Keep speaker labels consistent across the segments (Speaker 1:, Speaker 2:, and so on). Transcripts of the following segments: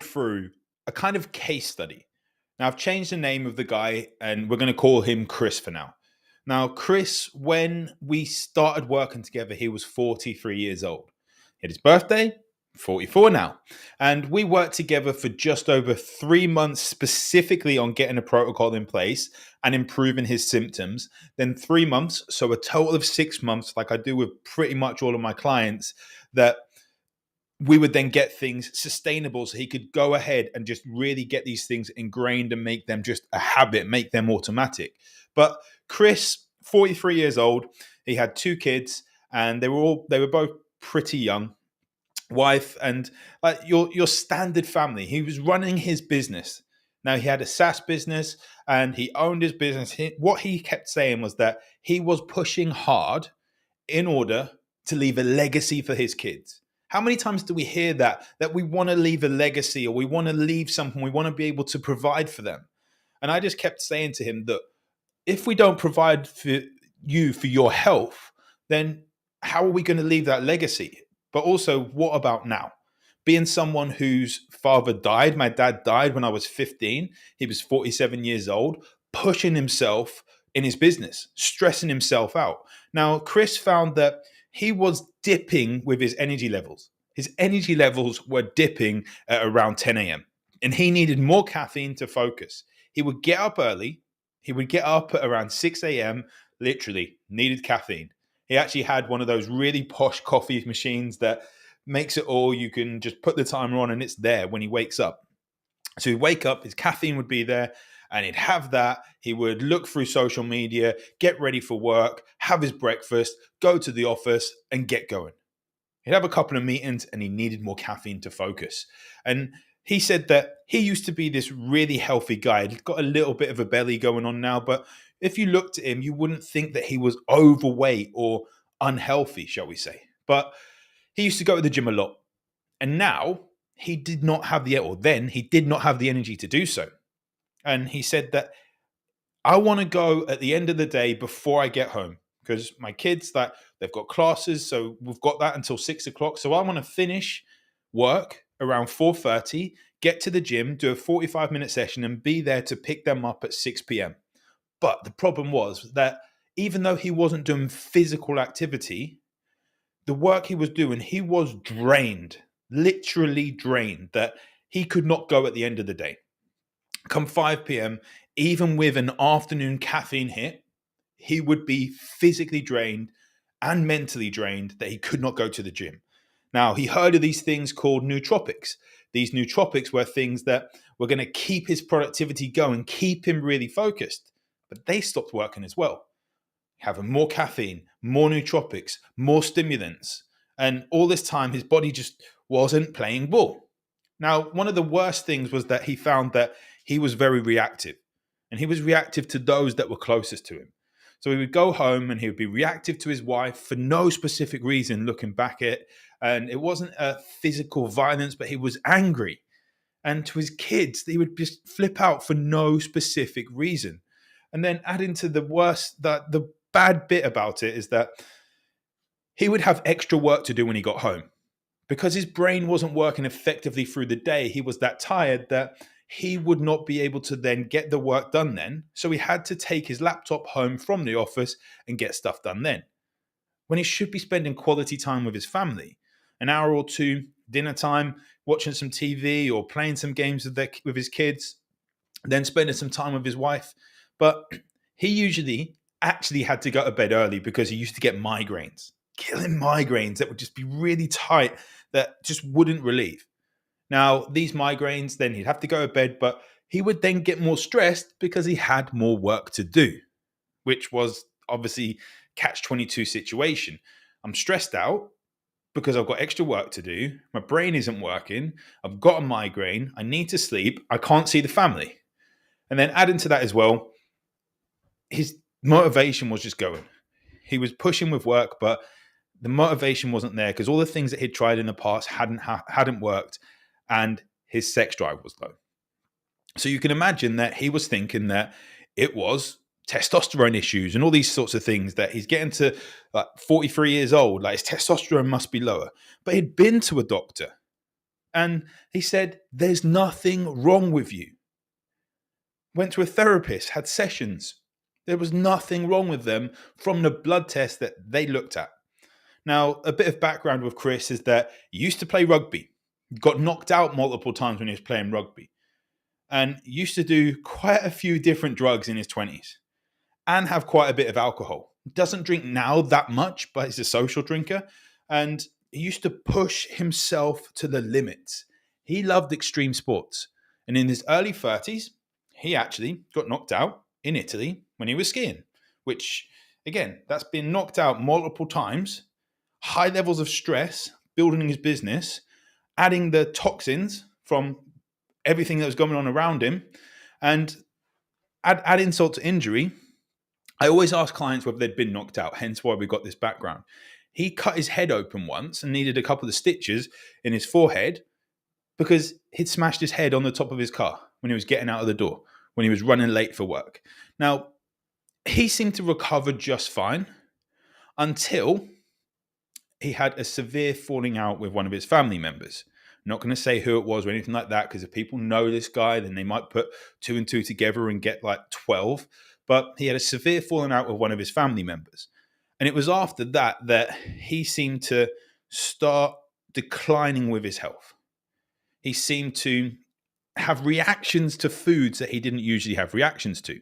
Speaker 1: through a kind of case study. Now, I've changed the name of the guy and we're going to call him Chris for now. Now, Chris, when we started working together, he was 43 years old. He had his birthday, 44 now. And we worked together for just over 3 months specifically on getting a protocol in place and improving his symptoms. Then 3 months, so a total of 6 months, like I do with pretty much all of my clients, that we would then get things sustainable so he could go ahead and just really get these things ingrained and make them just a habit, make them automatic. But Chris, 43 years old, he had 2 kids and they were both pretty young, wife and like your standard family. He was running his business. Now he had a SaaS business and he owned his business. What he kept saying was that he was pushing hard in order to leave a legacy for his kids. How many times do we hear that we want to leave a legacy or we want to leave something, we want to be able to provide for them? And I just kept saying to him that if we don't provide for you for your health, then how are we going to leave that legacy? But also, what about now? Being someone whose father died, my dad died when I was 15, he was 47 years old, pushing himself in his business, stressing himself out. Now, Chris found that he was dipping with his energy levels. His energy levels were dipping at around 10 a.m. and he needed more caffeine to focus. He would get up early. He would get up at around 6 a.m., literally needed caffeine. He actually had one of those really posh coffee machines that makes it all. You can just put the timer on and it's there when he wakes up. So he'd wake up, his caffeine would be there, and he'd have that. He would look through social media, get ready for work, have his breakfast, go to the office, and get going. He'd have a couple of meetings and he needed more caffeine to focus. And he said that he used to be this really healthy guy. He'd got a little bit of a belly going on now, but if you looked at him, you wouldn't think that he was overweight or unhealthy, shall we say. But he used to go to the gym a lot. And now he did not have he did not have the energy to do so. And he said that I want to go at the end of the day before I get home because my kids that they've got classes, so we've got that until 6 o'clock. So I want to finish work around 4:30, get to the gym, do a 45-minute session, and be there to pick them up at 6 p.m. But the problem was that even though he wasn't doing physical activity, the work he was doing, he was drained, literally drained, that he could not go at the end of the day. Come 5 p.m., even with an afternoon caffeine hit, he would be physically drained and mentally drained that he could not go to the gym. Now, he heard of these things called nootropics. These nootropics were things that were going to keep his productivity going, keep him really focused, but they stopped working as well. Having more caffeine, more nootropics, more stimulants, and all this time his body just wasn't playing ball. Now, one of the worst things was that he found that he was very reactive, and he was reactive to those that were closest to him. So he would go home and he would be reactive to his wife for no specific reason, looking back at it. And it wasn't a physical violence, but he was angry. And to his kids, he would just flip out for no specific reason. And then adding to the worst, the bad bit about it is that he would have extra work to do when he got home. Because his brain wasn't working effectively through the day, he was that tired that he would not be able to then get the work done then. So he had to take his laptop home from the office and get stuff done then. When he should be spending quality time with his family, an hour or two, dinner time, watching some TV or playing some games with his kids, then spending some time with his wife. But he usually actually had to go to bed early because he used to get migraines, killing migraines that would just be really tight, that just wouldn't relieve. Now, these migraines, then he'd have to go to bed, but he would then get more stressed because he had more work to do, which was obviously catch-22 situation. I'm stressed out because I've got extra work to do. My brain isn't working. I've got a migraine. I need to sleep. I can't see the family. And then adding to that as well, his motivation was just going. He was pushing with work, but the motivation wasn't there because all the things that he'd tried in the past hadn't worked, and his sex drive was low. So you can imagine that he was thinking that it was testosterone issues and all these sorts of things, that he's getting to like 43 years old, like his testosterone must be lower. But he'd been to a doctor. And he said, there's nothing wrong with you. Went to a therapist, had sessions. There was nothing wrong with them from the blood test that they looked at. Now, a bit of background with Chris is that he used to play rugby, got knocked out multiple times when he was playing rugby, and used to do quite a few different drugs in his 20s and have quite a bit of alcohol. Doesn't drink now that much, but he's a social drinker. And he used to push himself to the limits. He loved extreme sports. And in his early 30s, he actually got knocked out in Italy when he was skiing, which, again, that's been knocked out multiple times, high levels of stress, building his business, adding the toxins from everything that was going on around him, and add insult to injury. I always ask clients whether they'd been knocked out, hence why we got this background. He cut his head open once and needed a couple of stitches in his forehead because he'd smashed his head on the top of his car when he was getting out of the door, when he was running late for work. Now, he seemed to recover just fine until he had a severe falling out with one of his family members. I'm not going to say who it was or anything like that, because if people know this guy, then they might put 2 and 2 together and get like 12. But he had a severe falling out with one of his family members. And it was after that that he seemed to start declining with his health. He seemed to have reactions to foods that he didn't usually have reactions to.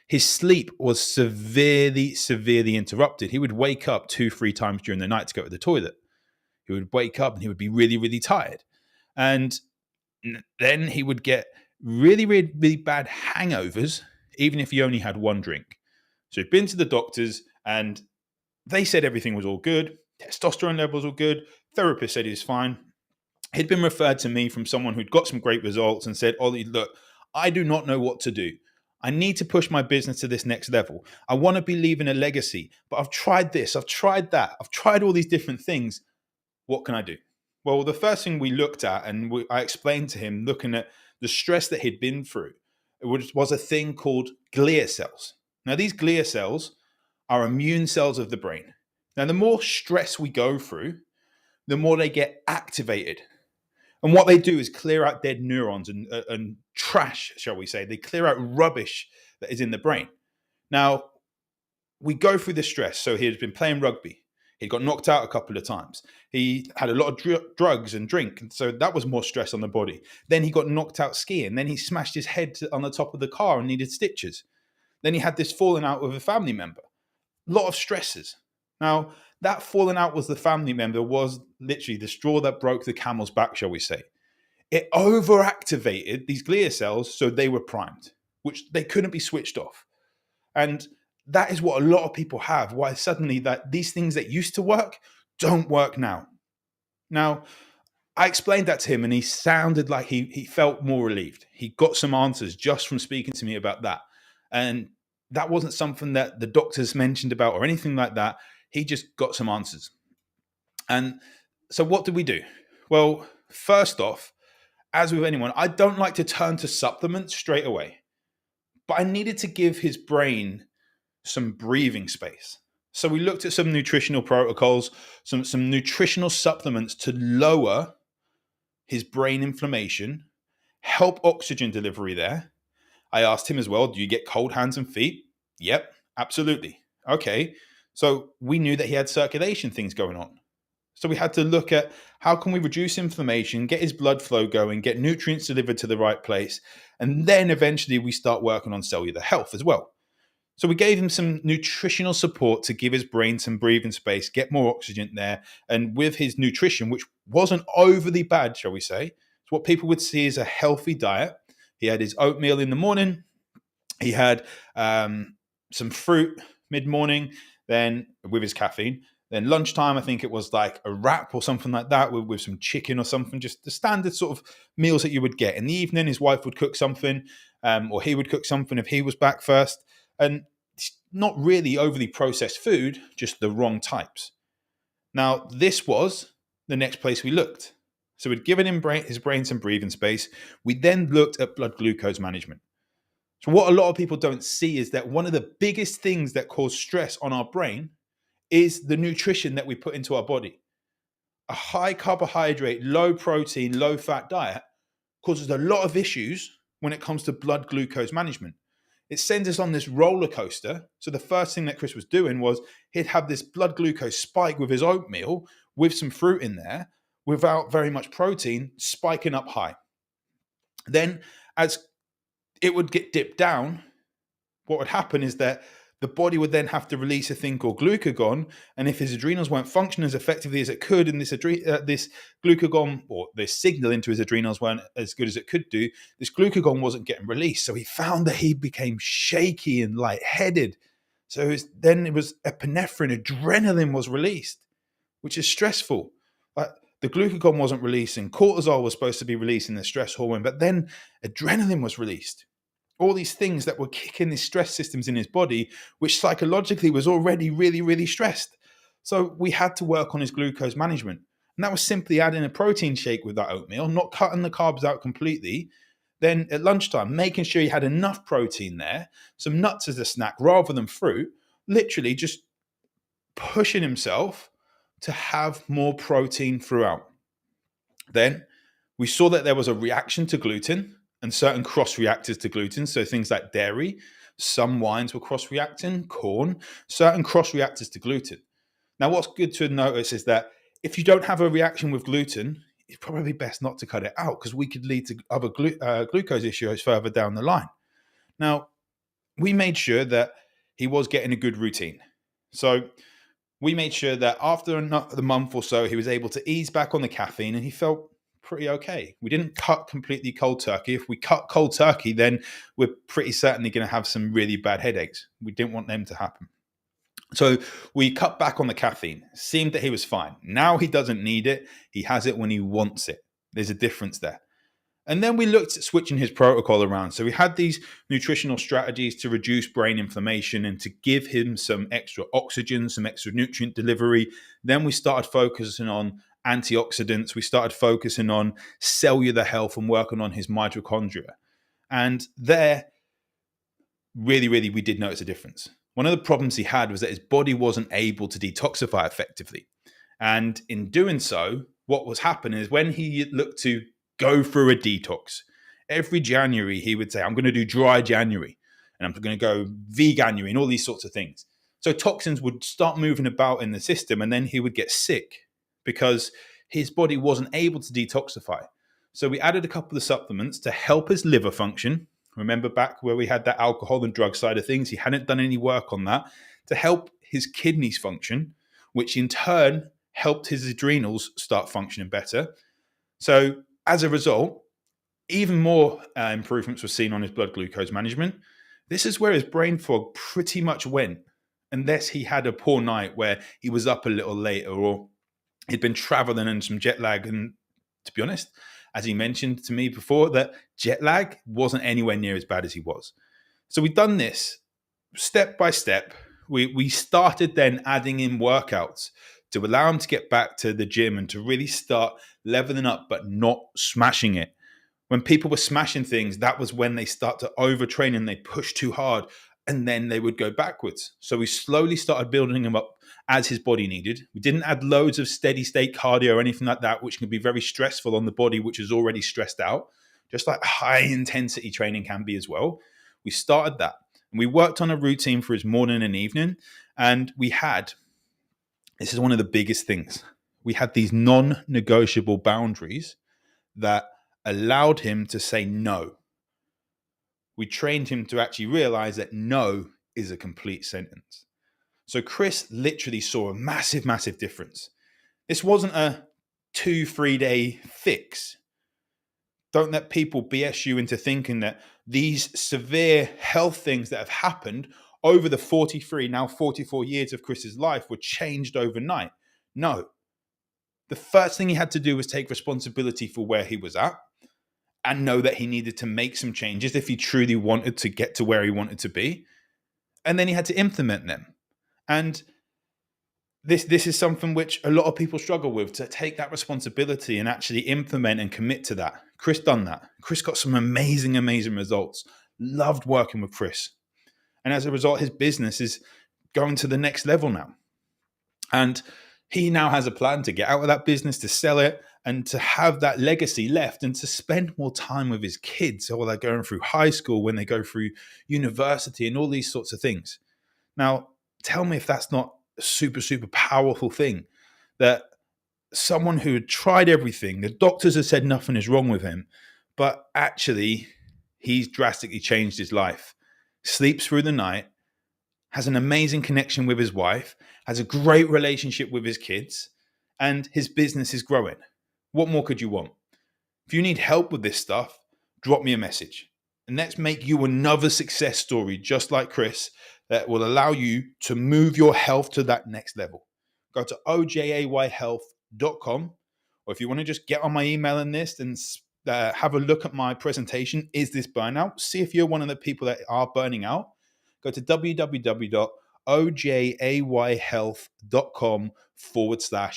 Speaker 1: His sleep was severely interrupted. He would wake up 2-3 times during the night to go to the toilet. He would wake up and he would be really, really tired. And then he would get really, really, really bad hangovers, even if he only had one drink. So he'd been to the doctors and they said everything was all good. Testosterone levels were good. Therapist said he was fine. He'd been referred to me from someone who'd got some great results and said, Ollie, look, I do not know what to do. I need to push my business to this next level. I want to be leaving a legacy, but I've tried this, I've tried that, I've tried all these different things. What can I do? Well, the first thing we looked at, and I explained to him, looking at the stress that he'd been through, was a thing called glia cells. Now, these glia cells are immune cells of the brain. Now, the more stress we go through, the more they get activated. And what they do is clear out dead neurons and trash, shall we say. They clear out rubbish that is in the brain. Now, we go through the stress. So he had been playing rugby. He got knocked out a couple of times. He had a lot of drugs and drink. And so that was more stress on the body. Then he got knocked out skiing. Then he smashed his head on the top of the car and needed stitches. Then he had this falling out with a family member. A lot of stresses. Now, that falling out with the family member was literally the straw that broke the camel's back, shall we say. It overactivated these glia cells so they were primed, which they couldn't be switched off. And that is what a lot of people have, why suddenly that these things that used to work don't work now. Now, I explained that to him and he sounded like he felt more relieved. He got some answers just from speaking to me about that. And that wasn't something that the doctors mentioned about or anything like that. He just got some answers. And so what did we do? Well, first off, as with anyone, I don't like to turn to supplements straight away. But I needed to give his brain some breathing space. So we looked at some nutritional protocols, some nutritional supplements to lower his brain inflammation, help oxygen delivery there. I asked him as well, do you get cold hands and feet? Yep, absolutely. Okay. So we knew that he had circulation things going on. So we had to look at how can we reduce inflammation, get his blood flow going, get nutrients delivered to the right place. And then eventually we start working on cellular health as well. So we gave him some nutritional support to give his brain some breathing space, get more oxygen there. And with his nutrition, which wasn't overly bad, shall we say, it's what people would see as a healthy diet. He had his oatmeal in the morning. He had some fruit mid-morning, then with his caffeine. Then lunchtime, I think it was like a wrap or something like that with some chicken or something, just the standard sort of meals that you would get. In the evening, his wife would cook something or he would cook something if he was back first. And not really overly processed food, just the wrong types. Now, this was the next place we looked. So we'd given him his brain some breathing space. We then looked at blood glucose management. So what a lot of people don't see is that one of the biggest things that cause stress on our brain is the nutrition that we put into our body. a high carbohydrate, low protein, low fat diet causes a lot of issues when it comes to blood glucose management. It sends us on this roller coaster. So the first thing that Chris was doing was he'd have this blood glucose spike with his oatmeal with some fruit in there without very much protein, spiking up high. Then as it would get dipped down, what would happen is that the body would then have to release a thing called glucagon. And if his adrenals weren't functioning as effectively as it could, and this glucagon, or this signal into his adrenals weren't as good as it could do, this glucagon wasn't getting released. So he found that he became shaky and lightheaded. So then it was epinephrine, adrenaline was released, which is stressful. The glucagon wasn't releasing. Cortisol was supposed to be releasing the stress hormone, but then adrenaline was released. All these things that were kicking these stress systems in his body, which psychologically was already really, really stressed. So we had to work on his glucose management. And that was simply adding a protein shake with that oatmeal, not cutting the carbs out completely. Then at lunchtime, making sure he had enough protein there, some nuts as a snack rather than fruit, literally just pushing himself to have more protein throughout. Then we saw that there was a reaction to gluten and certain cross-reactors to gluten. So things like dairy, some wines were cross-reacting, corn, certain cross-reactors to gluten. Now, what's good to notice is that if you don't have a reaction with gluten, it's probably best not to cut it out because we could lead to other glucose issues further down the line. Now, we made sure that he was getting a good routine. So we made sure that after the month or so, he was able to ease back on the caffeine and he felt pretty okay. We didn't cut completely cold turkey. If we cut cold turkey, then we're pretty certainly going to have some really bad headaches. We didn't want them to happen. So we cut back on the caffeine. Seemed that he was fine. Now he doesn't need it. He has it when he wants it. There's a difference there. And then we looked at switching his protocol around. So we had these nutritional strategies to reduce brain inflammation and to give him some extra oxygen, some extra nutrient delivery. Then we started focusing on antioxidants. We started focusing on cellular health and working on his mitochondria. And there, really, we did notice a difference. One of the problems he had was that his body wasn't able to detoxify effectively. And in doing so, what was happening is when he looked to go through a detox, every January he would say, I'm going to do dry January and I'm going to go veganuary and all these sorts of things. So toxins would start moving about in the system and then he would get sick because his body wasn't able to detoxify. So we added a couple of supplements to help his liver function. Remember back where we had that alcohol and drug side of things? He hadn't done any work on that to help his kidneys function, which in turn helped his adrenals start functioning better. So as a result, even more improvements were seen on his blood glucose management. This is where his brain fog pretty much went, unless he had a poor night where he was up a little later or he'd been traveling and some jet lag. And to be honest, as he mentioned to me before, that jet lag wasn't anywhere near as bad as he was. So we've done this step by step. We started then adding in workouts to allow him to get back to the gym and to really start leveling up, but not smashing it. When people were smashing things, that was when they start to overtrain and they push too hard and then they would go backwards. So we slowly started building him up as his body needed. We didn't add loads of steady state cardio or anything like that, which can be very stressful on the body, which is already stressed out, just like high intensity training can be as well. We started that and we worked on a routine for his morning and evening. And this is one of the biggest things. We had these non-negotiable boundaries that allowed him to say no. We trained him to actually realize that no is a complete sentence. So Chris literally saw a massive, massive difference. This wasn't a 2-3 day fix. Don't let people BS you into thinking that these severe health things that have happened over the 43, now 44 years of Chris's life were changed overnight. No. The first thing he had to do was take responsibility for where he was at and know that he needed to make some changes if he truly wanted to get to where he wanted to be. And then he had to implement them. And this is something which a lot of people struggle with, to take that responsibility and actually implement and commit to that. Chris done that. Chris got some amazing, amazing results. Loved working with Chris. And as a result, his business is going to the next level now. And He now has a plan to get out of that business, to sell it, and to have that legacy left and to spend more time with his kids while they're going through high school, when they go through university, and all these sorts of things. Now, tell me if that's not a super, super powerful thing, that someone who had tried everything, the doctors have said nothing is wrong with him, but actually he's drastically changed his life, sleeps through the night, has an amazing connection with his wife, has a great relationship with his kids, and his business is growing. What more could you want? If you need help with this stuff, drop me a message. And let's make you another success story just like Chris that will allow you to move your health to that next level. Go to ojayhealth.com, or if you want to just get on my emailing list and have a look at my presentation, Is This Burnout? See if you're one of the people that are burning out. Go to www.ojayhealth.com/